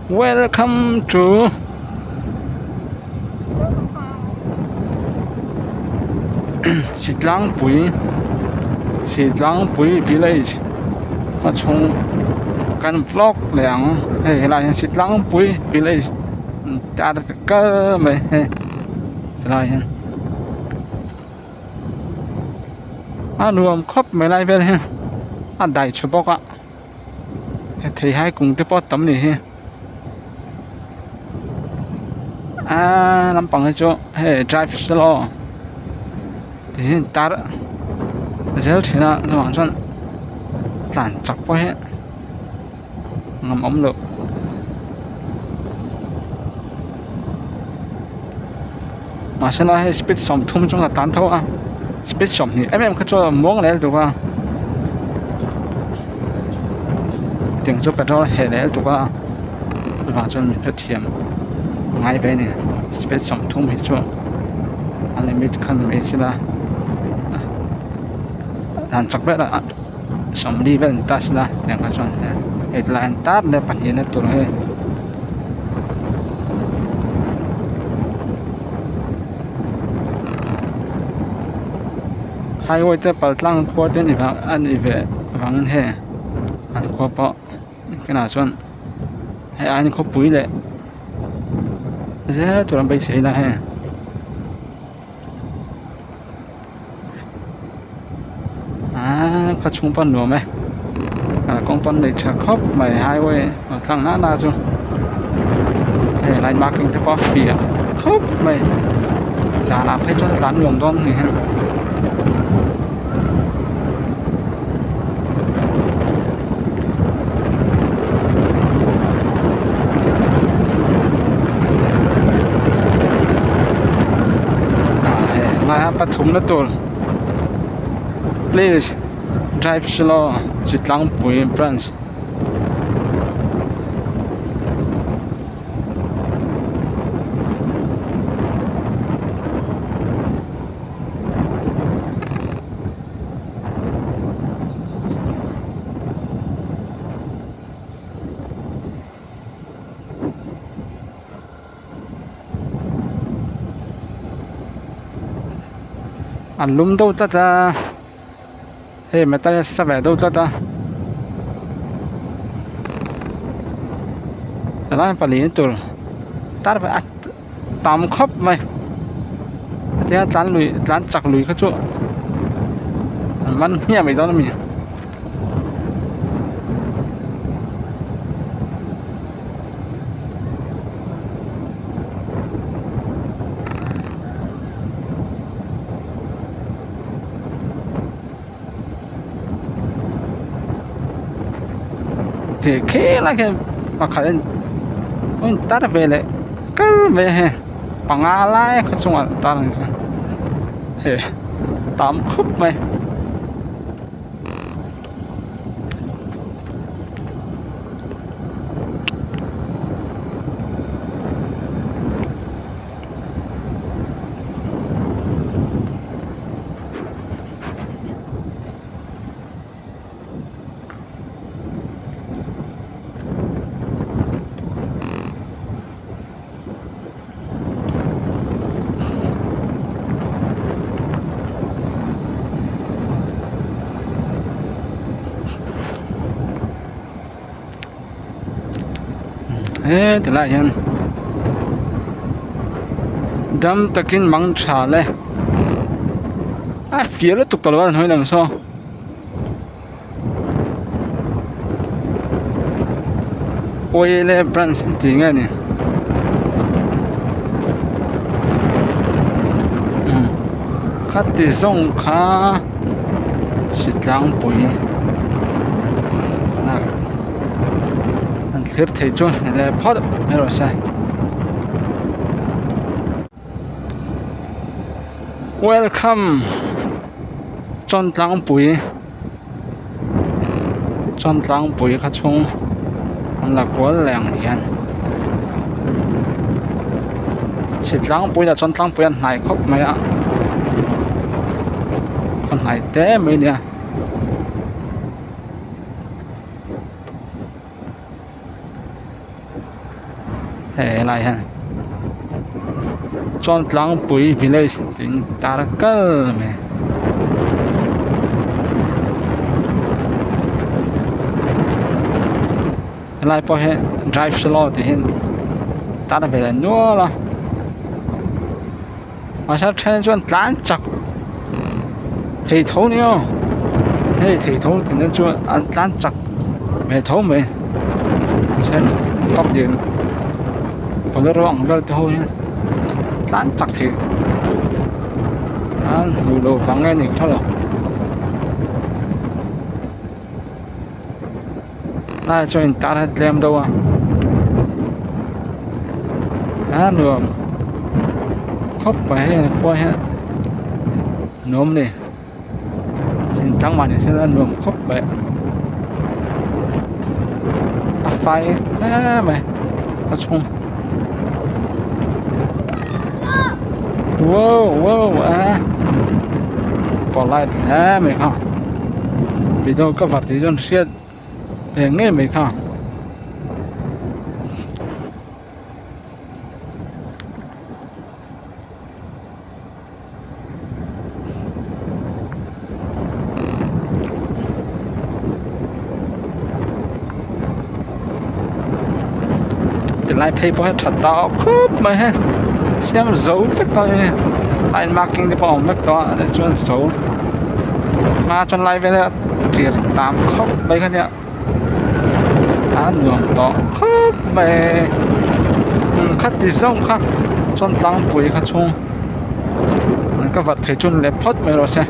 Welcome to Sitlangpui village. Mà chung căn vlog lẻng hay là Sitlangpui village. Ta đã cơ mày rồi nuông khóc mày lại về ha đại cho bóc ạ thì hai cùng tiếp bóc tấm này ha làm bằng cái chỗ hey drive slow thì ta đó giờ thì nó hoàn toàn làn chặt quá hết ngầm ống được mà sẽ nói speed sòng thum trong là tán thâu à speed sòng thì em có cho muốn lấy được không tiền cho petrol hệ lấy được không và cho mình rất thiểm ngay bên này speed sòng thum thì cho anh em khăn mấy xí là làm chắc biết là sòng đi bên ta xí là tiền có cho hệ là tát để bản hiện tụi nó hai ngôi tới bờ lăng qua tới thì vào ăn thì về vắng hè ăn qua bọ cái nào xuân hay ăn có bụi lệ thế tụi nó bị xảy ra hè có chung phân nữa mày con phân này chả khóc mày hai ngôi ở thằng nát na chứ hay lại marketing cho có phỉ khóc mày giả làm thấy cho dán nhồng con thì haปฐมนะตัว please drive slow Sitlangpui branch anh lúng đâu ta hey mà ta sẽ về đâu ta đó phải liền tur ta phải tạm khóc mày thế tán chặt lùi cái chỗ mình nghe mày đó là mình thì khi là cái mà khởi lên ta đã về lại cái về hè bằng ai lại cái chung là ta là tạm khúc mày thế thì lại hen đâm takin mang trả lên phía nó tục tàu luôn hơi làm sao ôi lên branch gì nghe nè khát thì rong khá Sitlangpui here thầy cho là phát rồi sao welcome Sitlangpui cái chung là của làng hiện Sitlangpui là Sitlangpui này khóc mày ạ con này té mấy nè hệ lại ha chọn lăng bụi village tính ta cơ mẹ lại po hệ drive slow thì hiện ta đã về là nhua là mà sao trên chọn lán chặt thì thấu nhau hay thì thấu thì nó chọn ăn lán chặt mẹ thấu mẹ xem tóc điện còn cái rong ra thôi lán chặt thì nhiều đồ vắng nghe nhìn thôi rồi là cho anh ta đã làm đâu nửa khóc phải quay ha nôm đi xin thắng mặt thì sẽ là nửa khóc vậy phải mày xong wow bỏ lại mày không vì đâu có vật thì dân siết để nghe mày không lại thấy bao thật to khớp mà ha xem dấu vết to nha lại marking thì bỏ vết to để cho dấu mà cho lại về là chỉ 8 khóc mấy cái nhá nường to khớp mày khát thì rong khá cho tăng bụi khá chung các vật thể chun lẹp phốt mày rồi xem